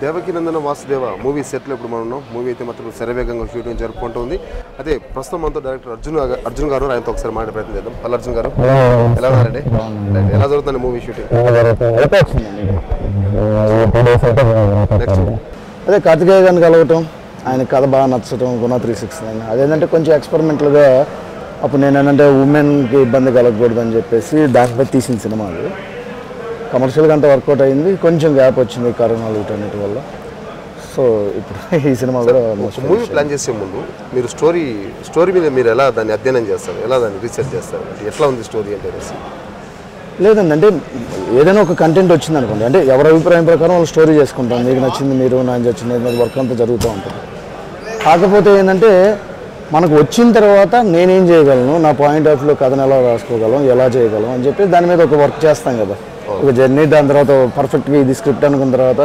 దేవకినందన Vasudeva movie సెట్లో ఇప్పుడు మనం ఉన్నాం. మూవీ అయితే మాత్రం శరవేగంగా షూటింగ్ జరుపుకుంటుంది. అదే ప్రస్తుతం మనతో డైరెక్టర్ అర్జున్ గారు, ఆయనతో ఒకసారి మాట్లాడే ప్రయత్నం చేద్దాం. హలో అర్జున్ గారు, ఎలా ఉన్నారండి? ఎలా జరుగుతుంది మూవీ షూటింగ్? అదే కార్తికేయ గారిని కలవటం, ఆయన కథ బాగా నచ్చటం, గుణ 369 అదేంటంటే కొంచెం ఎక్స్పెరిమెంటల్గా అప్పుడు నేను ఏంటంటే ఉమెన్కి ఇబ్బంది కలగకూడదు అని చెప్పేసి దానిపై తీసిన సినిమా అది. కమర్షియల్గా అంతా వర్కౌట్ అయింది, కొంచెం గ్యాప్ వచ్చింది కరోనా వీటన్నిటి వల్ల. సో ఇప్పుడు ఈ సినిమా కూడా మూవీ ప్లాన్ చేసే ముందు మీరు స్టోరీ మీద మీరు ఎలా దాన్ని అధ్యయనం చేస్తారు, ఎలా దాన్ని రీసెర్చ్ చేస్తారు, అంటే ఎట్లా ఉంది స్టోరీ అంటే? లేదండి, అంటే ఏదైనా ఒక కంటెంట్ వచ్చింది అనుకోండి, అంటే ఎవరి అభిప్రాయం ప్రకారం వాళ్ళు స్టోరీ చేసుకుంటాం. మీకు నచ్చింది మీరు, నాకు నచ్చింది వర్క్ అంతా జరుగుతూ ఉంటుంది. కాకపోతే ఏంటంటే మనకు వచ్చిన తర్వాత నేనేం చేయగలను, నా పాయింట్ ఆఫ్ వ్యూలో కథను ఎలా రాసుకోగలం, ఎలా చేయగలం అని చెప్పి దాని మీద ఒక వర్క్ చేస్తాం కదా, ఒక జర్నీ. దాని తర్వాత పర్ఫెక్ట్గా ఇది స్క్రిప్ట్ అనుకున్న తర్వాత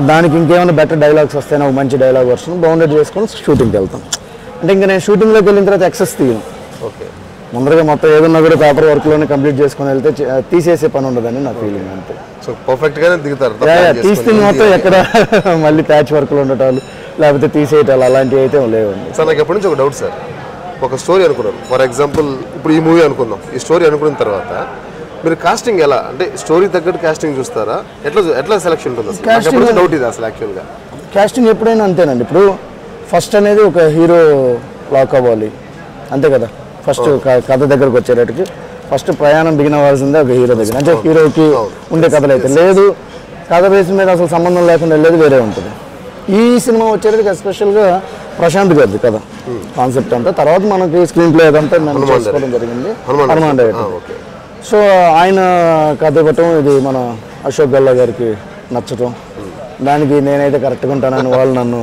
దానికి ఇంకేమైనా బెటర్ డైలాగ్స్ వస్తాయని ఒక మంచి డైలాగ్ వర్షన్ బౌండెడ్ చేసుకొని షూటింగ్కి వెళ్తాం. అంటే ఇంకా నేను షూటింగ్లోకి వెళ్ళిన తర్వాత ఎక్సెస్ తీయను. ఓకే, ముందరగా మొత్తం ఏదన్నా కూడా పేపర్ వర్క్లోనే కంప్లీట్ చేసుకొని వెళ్తే తీసేసే పని ఉండదని నా ఫీలింగ్ అంతే. సో పర్ఫెక్ట్గానే దిగుతారు. తీస్తే మొత్తం ఎక్కడ మళ్ళీ ప్యాచ్ వర్క్లు ఉండటాలు లేకపోతే తీసేయటాలు అలాంటివి అయితే లేవండి. సార్ నాకు ఎప్పటి నుంచి ఒక డౌట్ సార్, ఒక స్టోరీ అనుకున్నాను. ఫర్ ఎగ్జాంపుల్ ఇప్పుడు ఈ మూవీ అనుకుందాం, ఈ స్టోరీ అనుకున్న తర్వాత మీరు కాస్టింగ్ ఎలా, అంటే స్టోరీ తగ్గట్టు కాస్టింగ్ చూస్తారా, ఎట్లా సెలెక్షన్ ఉంటుంది అసలు? డౌట్ ఇది అసలు యాక్చువల్గా కాస్టింగ్ ఎప్పుడైనా అంతేనండి. ఇప్పుడు ఫస్ట్ అనేది ఒక హీరో లాక్ అవ్వాలి అంతే కదా. ఫస్ట్ కథ దగ్గరకు వచ్చేటట్టుకి ఫస్ట్ ప్రయాణం బిగిన్ అవ్వాల్సిందే ఒక హీరో దగ్గర. అంటే హీరోకి ఉండే కథలు అయితే లేదు, కథ బేస్ మీద అసలు సంబంధం లేకుండా వెళ్ళేది వేరే ఉంటుంది. ఈ సినిమా వచ్చేటట్టుకి ఎస్పెషల్గా ప్రశాంత్ గారిది కదా కాన్సెప్ట్ అంతా. తర్వాత మనకి స్క్రీన్ ప్లే అదంతా మనం చేసుకోవడం జరిగింది, హనుమాన్ డైరెక్టర్. సో ఆయన కథ ఇవ్వటం, ఇది మన అశోక్ గల్లా గారికి నచ్చటం, దానికి నేనైతే కరెక్ట్గా ఉంటానని వాళ్ళు నన్ను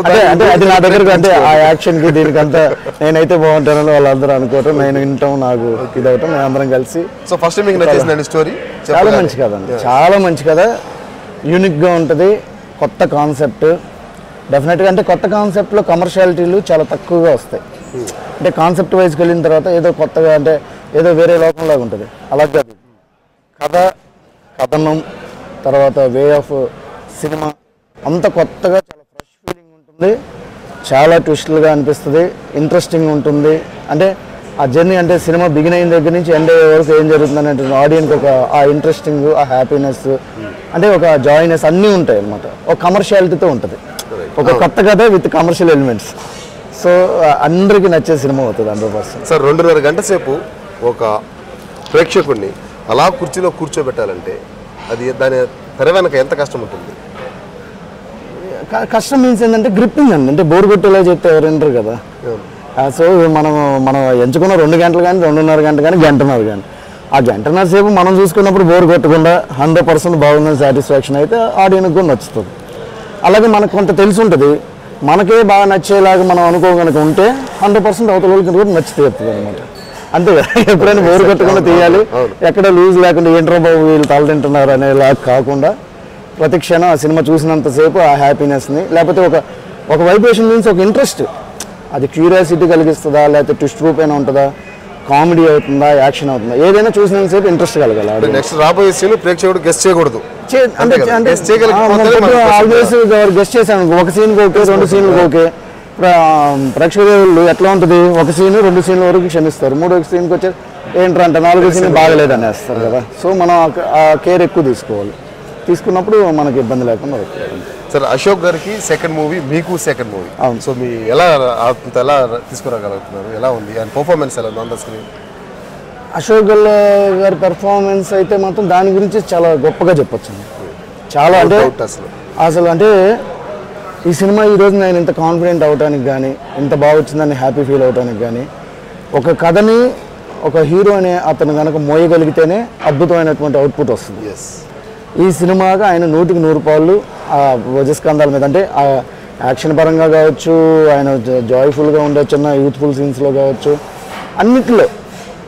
అంటే అది నా దగ్గరకు, అంటే ఆ యాక్షన్కి దీనికంతా నేనైతే బాగుంటానని వాళ్ళందరూ అనుకోవటం, నేను వినటం, నాకు ఇది అవటం, మేము అందరం కలిసి. సో ఫస్ట్ మీకు నచ్చేసింది స్టోరీ? చాలా మంచి కథ అండి, చాలా మంచి కథ, యూనిక్గా ఉంటుంది, కొత్త కాన్సెప్ట్ డెఫినెట్గా. అంటే కొత్త కాన్సెప్ట్లో కమర్షియాలిటీలు చాలా తక్కువగా వస్తాయి. అంటే కాన్సెప్ట్ వైజ్కి వెళ్ళిన తర్వాత ఏదో కొత్తగా, అంటే ఏదో వేరే లోకంలాగా ఉంటుంది. అలాగే కథనం తర్వాత వే ఆఫ్ సినిమా అంత కొత్తగా చాలా ఫ్రెష్ ఫీలింగ్ ఉంటుంది, చాలా ట్విస్టులుగా అనిపిస్తుంది, ఇంట్రెస్టింగ్ ఉంటుంది. అంటే ఆ జర్నీ, అంటే సినిమా బిగిన్ అయిన దగ్గర నుంచి ఎండ్ అయ్యే వరకు ఏం జరుగుతుంది అంటే ఆడియన్కి ఒక ఆ ఇంట్రెస్టింగ్, ఆ హ్యాపీనెస్, అంటే ఒక జాయ్నెస్ అన్నీ ఉంటాయి అన్నమాట. ఒక కమర్షియాలిటీతో ఉంటుంది, ఒక కొత్త కథ విత్ కమర్షియల్ ఎలిమెంట్స్. సో అందరికీ నచ్చే సినిమా అవుతుంది 100%. సార్ 2.5 గంట సేపు ఒక ప్రేక్షకుడిని అలా కుర్చీలో కూర్చోబెట్టాలంటే అది దాని తెర వెనక ఎంత కష్టం ఉంటుంది? కష్టం మీన్స్ ఏంటంటే గ్రిప్పింగ్ అండి. అంటే బోర్ కొట్టేలా చెప్తే ఎవరు వినరు కదా. సో మనం ఎంచుకున్న 2 గంటలు కానీ 2.5 గంటలు కానీ గంటన్నర కానీ, ఆ గంటన్నర సేపు మనం చూసుకున్నప్పుడు బోర్ కొట్టకుండా 100% బాగుందని సాటిస్ఫాక్షన్ అయితే ఆడియన్కి కూడా నచ్చుతుంది. అలాగే మనకు కొంత తెలిసి ఉంటుంది, మనకే బాగా నచ్చేలాగా మనం అనుకోగనుక ఉంటే 100% అవతల వాళ్ళకి కూడా నచ్చి తీరుతుంది అనమాట. అంతే కదా, ఎప్పుడైనా బోర్ కొట్టకుండా తీయాలి, ఎక్కడ లూజ్ లేకుండా ఏంట్రో బాబు వీళ్ళు తలతింటున్నారు అనేలా కాకుండా ప్రతి క్షణం ఆ సినిమా చూసినంతసేపు ఆ హ్యాపీనెస్ని, లేకపోతే ఒక వైబ్రేషన్ మీన్స్ ఒక ఇంట్రెస్ట్, అది క్యూరియాసిటీ కలిగిస్తుందా, లేకపోతే ట్విస్ట్ రూపేనా ఉంటుందా, కామెడీ అవుతుందా, యాక్షన్ అవుతుందా, ఏదైనా చూసినంతసేపు ఇంట్రెస్ట్ కలగాలి. నెక్స్ట్ రాబోయే సీన్ ప్రేక్షకుడు గెస్ట్ చేయకూడదు. ఆల్వేస్ గెస్ట్ చేశాను, ఒక సీన్కి ఓకే, 2 సీన్లకు ఓకే. ప్రేక్షకులు ఎట్లా ఉంటుంది, ఒక సీన్ 2 సీన్ల వరకు క్షమిస్తారు, 3వ సీన్కి వచ్చే ఏంటంటే 4వ సీన్ బాగలేదు అనేస్తారు కదా. సో మనం ఆ కేర్ ఎక్కువ తీసుకోవాలి, తీసుకున్నప్పుడు మనకి ఇబ్బంది లేకుండా అవుతుంది. సార్ అశోక్ గారికి సెకండ్ మూవీ, మీకు సెకండ్ మూవీ, సో మీ ఎలా తీసుకురాగలుగుతున్నారు, ఎలా ఉంది ఆయన పర్ఫార్మెన్స్, ఎలా ఉంది on the screen? Ashok Galla గారి పెర్ఫార్మెన్స్ అయితే మాత్రం దాని గురించి చాలా గొప్పగా చెప్పొచ్చు. చాలా అంటే అసలు అంటే ఈ సినిమా ఈరోజు నేను ఇంత కాన్ఫిడెంట్ అవడానికి కానీ, ఇంత బాగా వచ్చిందని హ్యాపీ ఫీల్ అవడానికి కానీ, ఒక కథని ఒక హీరో అనే అతను కనుక మోయగలిగితేనే అద్భుతమైనటువంటి అవుట్పుట్ వస్తుంది. ఈ సినిమాగా ఆయన 100కి 100 పాళ్ళు ఆ వజస్కంధాల మీద, అంటే ఆ యాక్షన్ పరంగా కావచ్చు, ఆయన జాయ్ఫుల్గా ఉండే చిన్న యూత్ఫుల్ సీన్స్లో కావచ్చు, అన్నిట్లో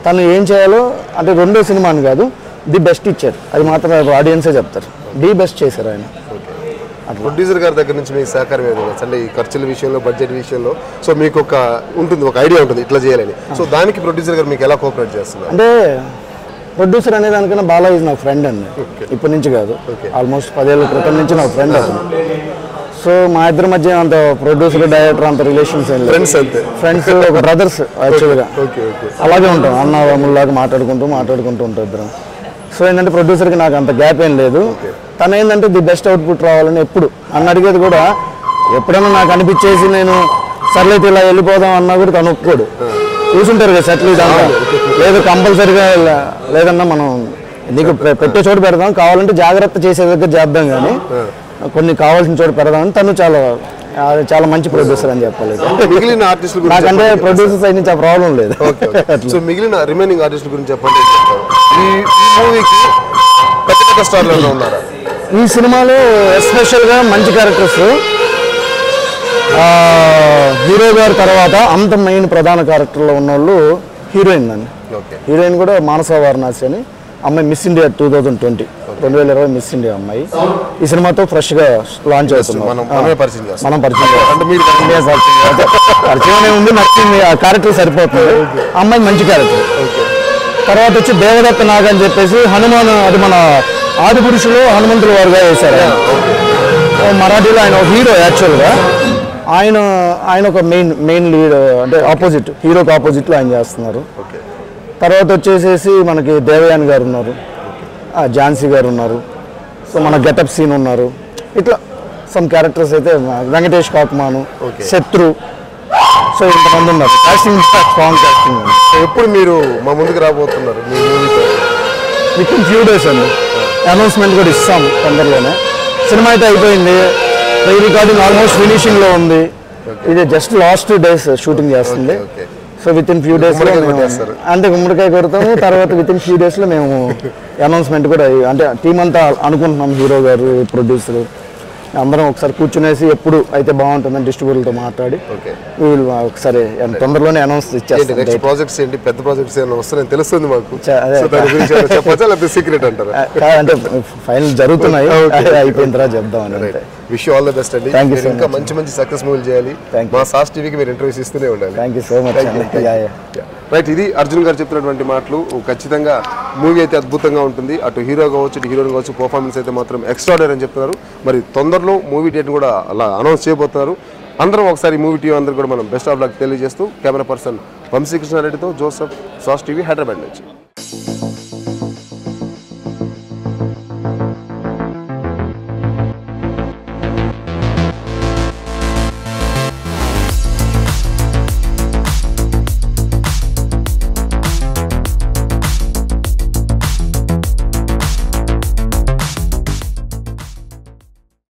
తను ఏం చేయాలో, అంటే 2వ సినిమా అని కాదు, ది బెస్ట్ ఇచ్చారు. అది మాత్రం ఆడియన్సే చెప్తారు, ది బెస్ట్ చేశారు ఆయన. ప్రొడ్యూసర్ గారి దగ్గర నుంచి మీకు సహకారం ఏదో అంటే ఈ ఖర్చుల విషయంలో, బడ్జెట్ విషయంలో, సో మీకు ఒక ఐడియా ఉంటుంది ఇట్లా చేయాలని, సో దానికి ప్రొడ్యూసర్ గారు మీకు ఎలా కోఆపరేట్ చేస్తున్నారు? అంటే ప్రొడ్యూసర్ అనే దానికన్నా బాలాజీ నా ఫ్రెండ్ అండి, ఇప్పటి నుంచి కాదు, ఆల్మోస్ట్ 10 ఏళ్ళ క్రితం నుంచి నా ఫ్రెండ్ అతను. సో మా ఇద్దరి మధ్య అంత ప్రొడ్యూసర్ డైరెక్టర్ అంత రిలేషన్స్ ఏం లేదు, ఫ్రెండ్స్, ఒక బ్రదర్స్ యాక్చువల్గా. అలాగే ఉంటాం, అన్నదమ్ముల్లాగా మాట్లాడుకుంటూ ఉంటాం ఇద్దరం. సో ఏంటంటే ప్రొడ్యూసర్కి నాకు అంత గ్యాప్ ఏం లేదు. తను ఏంటంటే ది బెస్ట్ అవుట్పుట్ రావాలని ఎప్పుడు అన్న అడిగేది కూడా. ఎప్పుడైనా నాకు అనిపించేసి నేను సర్లైతే ఇలా వెళ్ళిపోదాం అన్నా కూడా తను ఒప్పుకోడు. చూసుంటారు కదా సెటిల్ ఇదంతా, లేదు కంపల్సరీగా లేదన్నా మనం నీకు పెట్టే చోటు పెడదాం, కావాలంటే జాగ్రత్త చేసే దగ్గర చేద్దాం, కానీ కొన్ని కావాల్సిన చోటు పెడదామని తను చాలా మంచి ప్రొడ్యూసర్ అని చెప్పాలి. మిగిలిన ఆర్టిస్టులు నాకంటే ప్రొడ్యూసర్ సైడ్ నుంచి ఆ ప్రాబ్లం లేదు. సో మిగిలిన రిమైనింగ్ ఆర్టిస్టుల గురించి చెప్పండి. ఈ మూవీకి పెద్ద స్టార్లు ఎవరైనా ఉన్నారా? ఈ సినిమాలో ఎస్పెషల్గా మంచి క్యారెక్టర్స్, హీరో గారి తర్వాత అంత మెయిన్ ప్రధాన క్యారెక్టర్లో ఉన్న వాళ్ళు హీరోయిన్ అండి. హీరోయిన్ కూడా మానస వారణాసి అని అమ్మాయి, మిస్ ఇండియా 2020 మిస్ ఇండియా అమ్మాయి. ఈ సినిమాతో ఫ్రెష్గా లాంచ్ అవుతుంది. మనం పరిచయం ఉంది, నచ్చింది, ఆ క్యారెక్టర్ సరిపోతుంది. అమ్మాయి మంచి క్యారెక్టర్. తర్వాత వచ్చి దేవదత్త నాగ్ అని చెప్పేసి హనుమాన్, అది మన ఆదిపురుషులు హనుమంతుల వారుగా వేశారు. మరాఠీలో ఆయన హీరో యాక్చువల్గా. ఆయన ఒక మెయిన్ లీడ్, అంటే ఆపోజిట్, హీరోకి ఆపోజిట్లో ఆయన చేస్తున్నారు. తర్వాత వచ్చేసేసి మనకి దేవయాని గారు ఉన్నారు, ఝాన్సీ గారు ఉన్నారు, సో మన గెటప్ సీన్ ఉన్నారు. ఇట్లా సమ్ క్యారెక్టర్స్ అయితే వెంకటేష్ కాకుమాను, శత్రు, సో ఇంతమంది ఉన్నారు. Casting strong casting. ఎప్పుడు మీరు మా ముందుకు రాబోతున్నారు మీ మూవీతో? విత్ ఇన్ ఫ్యూ డేస్ అండి, అనౌన్స్మెంట్ కూడా ఇస్తాం తొందరలోనే. సినిమా అయితే అయిపోయింది, ప్రీ రికార్డింగ్ ఆల్మోస్ట్ ఫినిషింగ్లో ఉంది. ఇది జస్ట్ లాస్ట్ డేస్ షూటింగ్ చేస్తుంది. సో విత్ ఇన్ ఫ్యూ డేస్లో అంటే గుమ్మడికాయ కొడతాము. తర్వాత విత్ ఇన్ ఫ్యూ డేస్లో మేము అనౌన్స్మెంట్ కూడా, అంటే టీం అంతా అనుకుంటున్నాం, హీరో గారు, ప్రొడ్యూసర్ అందరం ఒకసారి కూర్చునేసి ఎప్పుడు అయితే బాగుంటుందని డిస్ట్రిబ్యూటర్తో మాట్లాడి ఒకసారి తొందరలోనే అనౌన్స్ ఇచ్చేస్తాం. ప్రాజెక్ట్స్ ఏంటి, పెద్ద ప్రాజెక్ట్స్ ఏమైనా వస్తున్నాయి తెలుస్తుంది మాకు, సీక్రెట్ అంటారు అంటే ఫైనల్ జరుగుతున్నాయి, అయిపోయిన తర్వాత చెప్దాం అని. విష్ ఆల్ ద బెస్ట్ అండి. ఇంకా మంచి మంచి సక్సెస్ మూవీలు చేయాలి. మా సాస్ టీవీకి మీరు ఇంటర్వ్యూస్ ఇస్తూనే ఉండాలి. Thank you so much. Right, ఇది అర్జున్ గారు చెప్పినటువంటి మాటలు. ఖచ్చితంగా మూవీ అయితే అద్భుతంగా ఉంటుంది. అటు హీరో కావచ్చు, ఇటు హీరోయిన్ కావచ్చు, పర్ఫార్మెన్స్ అయితే మాత్రం ఎక్స్ట్రాడనరీ అని చెప్తున్నారు. మరి తొందరలో మూవీ డేట్ కూడా అలా అనౌన్స్ చేయబోతున్నారు. అందరం ఒకసారి మూవీ టీవీ అందరూ కూడా మనం బెస్ట్ ఆఫ్ లక్ తెలియజేస్తూ, కెమెరా పర్సన్ వంశీకృష్ణారెడ్డితో జోసఫ్, సాస్ టీవీ, హైదరాబాద్ నుంచి.